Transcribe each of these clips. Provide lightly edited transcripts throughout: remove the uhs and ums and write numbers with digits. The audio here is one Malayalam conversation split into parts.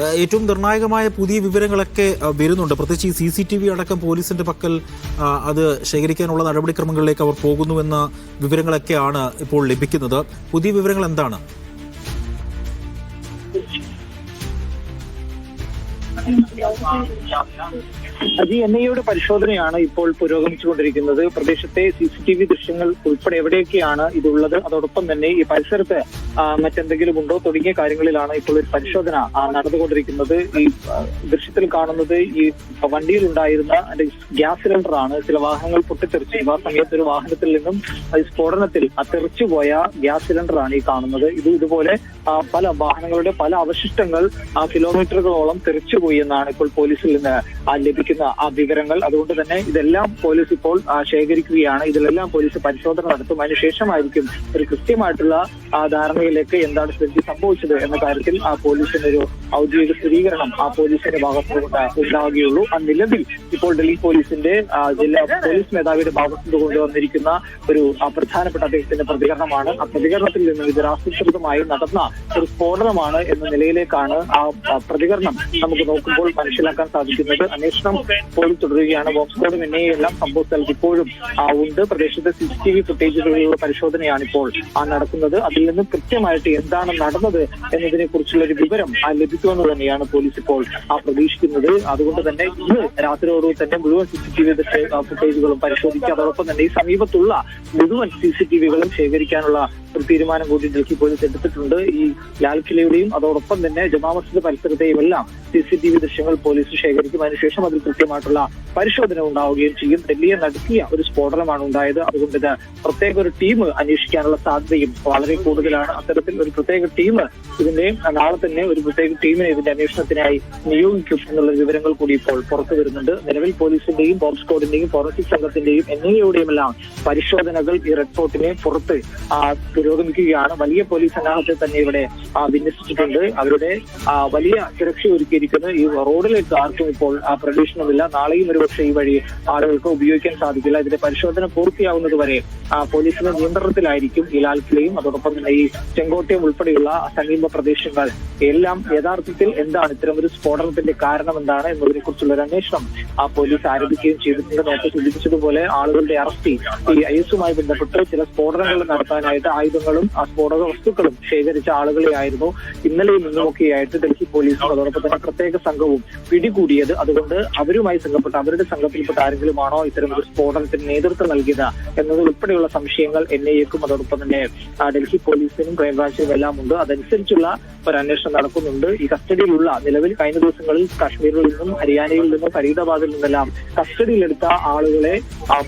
ഏറ്റവും നിർണായകമായ പുതിയ വിവരങ്ങളൊക്കെ വരുന്നുണ്ട്. പ്രത്യേകിച്ച് ഈ CCTV അടക്കം പോലീസിന്റെ പക്കൽ അത് ശേഖരിക്കാനുള്ള നടപടിക്രമങ്ങളിലേക്ക് അവർ പോകുന്നുവെന്ന വിവരങ്ങളൊക്കെയാണ് ഇപ്പോൾ ലഭിക്കുന്നത്. പുതിയ വിവരങ്ങൾ എന്താണ്? NIA പരിശോധനയാണ് ഇപ്പോൾ പുരോഗമിച്ചുകൊണ്ടിരിക്കുന്നത്. പ്രദേശത്തെ CCTV ദൃശ്യങ്ങൾ ഉൾപ്പെടെ എവിടെയൊക്കെയാണ് ഇതുള്ളത്, അതോടൊപ്പം തന്നെ ഈ പരിസരത്ത് മറ്റെന്തെങ്കിലും ഉണ്ടോ തുടങ്ങിയ കാര്യങ്ങളിലാണ് ഇപ്പോൾ ഒരു പരിശോധന നടന്നുകൊണ്ടിരിക്കുന്നത്. ഈ ദൃശ്യത്തിൽ കാണുന്നത് ഈ വണ്ടിയിലുണ്ടായിരുന്ന ഗ്യാസ് സിലിണ്ടറാണ്. ചില വാഹനങ്ങൾ പൊട്ടിത്തെറിച്ചു. ആ സമയത്ത് ഒരു വാഹനത്തിൽ നിന്നും സ്ഫോടനത്തിൽ തെറിച്ചുപോയ ഗ്യാസ് സിലിണ്ടറാണ് ഈ കാണുന്നത്. ഇതുപോലെ പല വാഹനങ്ങളുടെ പല അവശിഷ്ടങ്ങൾ കിലോമീറ്ററുകളോളം തെറിച്ചുപോയി എന്നാണ് ഇപ്പോൾ പോലീസിൽ നിന്ന് ലഭിക്കുന്ന വിവരങ്ങൾ. അതുകൊണ്ട് തന്നെ ഇതെല്ലാം പോലീസ് ഇപ്പോൾ ശേഖരിക്കുകയാണ്. ഇതിലെല്ലാം പോലീസ് പരിശോധന നടത്തും. അതിനുശേഷമായിരിക്കും ഒരു കൃത്യമായിട്ടുള്ള ധാരണയിലേക്ക് എന്താണ് സംഭവിച്ചത് എന്ന കാര്യത്തിൽ പോലീസിന് ഒരു ഔദ്യോഗിക സ്ഥിരീകരണം പോലീസിന്റെ ഭാഗത്തുനിന്ന് ഉണ്ടാവുകയുള്ളൂ. നിലവിൽ ഇപ്പോൾ ഡൽഹി പോലീസിന്റെ ജില്ലാ പോലീസ് മേധാവിയുടെ ഭാഗത്തുനിന്ന് കൊണ്ടുവന്നിരിക്കുന്ന ഒരു പ്രധാനപ്പെട്ട അദ്ദേഹത്തിന്റെ പ്രതികരണമാണ്. ആ പ്രതികരണത്തിൽ നിന്ന് ഇത് ആസൂത്രിതമായി നടന്ന ഒരു സ്ഫോടനമാണ് എന്ന നിലയിലേക്കാണ് ആ പ്രതികരണം നമുക്ക് നോക്കുമ്പോൾ മനസ്സിലാക്കാൻ സാധിക്കുന്നത്. അന്വേഷണം പോലും തുടരുകയാണ്. ബോംബ് സ്ക്വാഡും NIA എല്ലാം സംഭവ സ്ഥലത്ത് ഇപ്പോഴും ഉണ്ട്. പ്രദേശത്തെ CCTV ഫുട്ടേജുകളിലുള്ള പരിശോധനയാണ് ഇപ്പോൾ നടക്കുന്നത്. അതിൽ നിന്ന് കൃത്യമായിട്ട് എന്താണ് നടന്നത് എന്നതിനെ കുറിച്ചുള്ള ഒരു വിവരം ലഭിക്കുമെന്ന് തന്നെയാണ് പോലീസ് ഇപ്പോൾ പ്രതീക്ഷിക്കുന്നത്. അതുകൊണ്ട് തന്നെ ഇന്ന് രാത്രിയോടുകൂടി തന്നെ മുഴുവൻ CCTV ഫുട്ടേജുകളും പരിശോധിക്കുക. അതോടൊപ്പം തന്നെ ഈ സമീപത്തുള്ള മുഴുവൻ CCTVകളും ശേഖരിക്കാനുള്ള ഒരു തീരുമാനം കൂടി ഡൽഹി പോലീസ് എടുത്തിട്ടുണ്ട്. ഈ ലാൽ കിലയുടെയും അതോടൊപ്പം തന്നെ ജമാ മസ്ജിദ് പരിസരത്തെയും എല്ലാം CCTV ദൃശ്യങ്ങൾ പോലീസ് ശേഖരിക്കും. അതിനുശേഷം അതിൽ കൃത്യമായിട്ടുള്ള പരിശോധന ഉണ്ടാവുകയും ചെയ്യും. ഡൽഹിയെ നടത്തിയ ഒരു സ്ഫോടനമാണ് ഉണ്ടായത്. അതുകൊണ്ട് ഇത് പ്രത്യേക ഒരു ടീം അന്വേഷിക്കാനുള്ള സാധ്യതയും വളരെ കൂടുതലാണ്. അത്തരത്തിൽ ഒരു പ്രത്യേക ടീം ഇതിന്റെ നാളെ തന്നെ ഒരു പ്രത്യേക ടീമിനെ ഇതിന്റെ അന്വേഷണത്തിനായി നിയോഗിക്കും എന്നുള്ള വിവരങ്ങൾ കൂടി ഇപ്പോൾ പുറത്തു വരുന്നുണ്ട്. നിലവിൽ പോലീസിന്റെയും ബോംബ് സ്ക്വാഡിന്റെയും ഫോറൻസിക് സംഘത്തിന്റെയും NIA എല്ലാം പരിശോധനകൾ ഈ റിപ്പോർട്ടിനെ പുറത്ത് പുരോഗമിക്കുകയാണ്. വലിയ പോലീസ് സന്നാഹത്തെ തന്നെ ഇവിടെ വിന്യസിച്ചിട്ടുണ്ട്. അവരുടെ വലിയ സുരക്ഷ ഒരുക്കിയിരിക്കുന്നു. ഈ റോഡിലേക്ക് ആർക്കും ഇപ്പോൾ പ്രവേശനമില്ല. നാളെയും ഒരുപക്ഷെ ഈ വഴി ആളുകൾക്ക് ഉപയോഗിക്കാൻ സാധിക്കില്ല. ഇതിന്റെ പരിശോധന പൂർത്തിയാവുന്നത് വരെ പോലീസിന്റെ നിയന്ത്രണത്തിലായിരിക്കും ഈ ലാൽ കിലയും അതോടൊപ്പം തന്നെ ഈ ചെങ്കോട്ടയം ഉൾപ്പെടെയുള്ള സമീപ പ്രദേശങ്ങൾ എല്ലാം. യഥാർത്ഥത്തിൽ എന്താണ് ഇത്തരമൊരു സ്ഫോടനത്തിന്റെ കാരണം എന്താണ് എന്നതിനെ കുറിച്ചുള്ള ഒരു അന്വേഷണം പോലീസ് ആരംഭിക്കുകയും ചെയ്തിട്ടുണ്ട്. നേരത്തെ സൂചിപ്പിച്ചതുപോലെ ആളുകളുടെ അറസ്റ്റ് ഈ IS-മായി ബന്ധപ്പെട്ട് ചില സ്ഫോടനങ്ങൾ നടത്താനായിട്ട് ആയുധങ്ങളും സ്ഫോടക വസ്തുക്കളും ശേഖരിച്ച ആളുകളെയായിരുന്നു ഇന്നലെയും ഇന്നുമൊക്കെയായിട്ട് ഡൽഹി പോലീസും അതോടൊപ്പം തന്നെ പ്രത്യേക സംഘവും പിടികൂടിയത്. അതുകൊണ്ട് അവരുമായി സംഘപ്പെട്ട അവരുടെ സംഘത്തിൽപ്പെട്ട ആരെങ്കിലുമാണോ ഇത്തരമൊരു സ്ഫോടനത്തിന് നേതൃത്വം നൽകിയത് എന്നത് ഉൾപ്പെടെയുള്ള സംശയങ്ങൾ NIA-ക്കും അതോടൊപ്പം തന്നെ ഡൽഹി പോലീസിനും ക്രൈംബ്രാഞ്ചിനും എല്ലാം ഉണ്ട്. അതനുസരിച്ചുള്ള ഒരു അന്വേഷണം നടക്കുന്നുണ്ട്. ഈ കസ്റ്റഡിയിലുള്ള നിലവിൽ കഴിഞ്ഞ ദിവസങ്ങളിൽ കാശ്മീരിൽ നിന്നും ഹരിയാനയിൽ നിന്നും ഫരീദാബാദിൽ നിന്നെല്ലാം കസ്റ്റഡിയിലെടുത്ത ആളുകളെ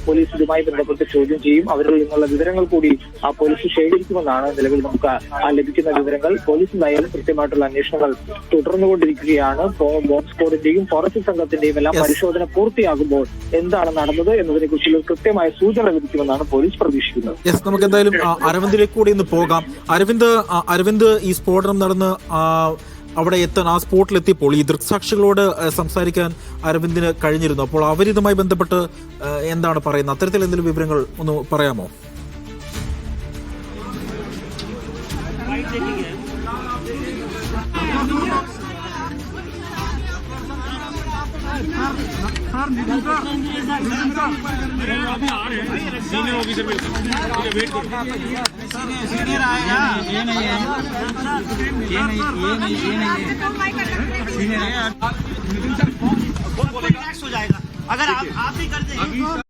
പോലീസ് ഇതുമായി ബന്ധപ്പെട്ട് ചോദ്യം ചെയ്യും. അവരിൽ നിന്നുള്ള വിവരങ്ങൾ കൂടി പോലീസ് ശേഖരിക്കുമെന്നാണ് നിലവിൽ നമുക്ക് ലഭിക്കുന്ന വിവരങ്ങൾ. പോലീസ് എന്തായാലും കൃത്യമായിട്ടുള്ള അന്വേഷണങ്ങൾ തുടർന്നുകൊണ്ടിരിക്കുകയാണ്. ബോംബ് സ്ക്വാഡിന്റെയും ഫോറൻസിക് സംഘത്തിന്റെയും എല്ലാം പരിശോധന പൂർത്തിയാകുമ്പോൾ എന്താണ് നടന്നത് എന്നതിനെ കുറിച്ചുള്ള കൃത്യമായ സൂചന ലഭിക്കുമെന്നാണ് പോലീസ് പ്രതീക്ഷിക്കുന്നത്. നമുക്ക് എന്തായാലും അരവിന്ദിലേക്ക് കൂടി ഇന്ന് പോകാം. അരവിന്ദ് ഈ സ്ഫോടനം നടന്ന് അവിടെ എത്താൻ ആ സ്പോട്ടിലെത്തിയപ്പോൾ ഈ ദൃക്സാക്ഷികളോട് സംസാരിക്കാൻ അരവിന്ദിന് കഴിഞ്ഞിരുന്നു. അപ്പോൾ അവരിതുമായി ബന്ധപ്പെട്ട് എന്താണ് പറയുന്നത്? അത്തരത്തിൽ എന്തെങ്കിലും വിവരങ്ങൾ ഒന്ന് പറയാമോ? अगर आप भी कर दें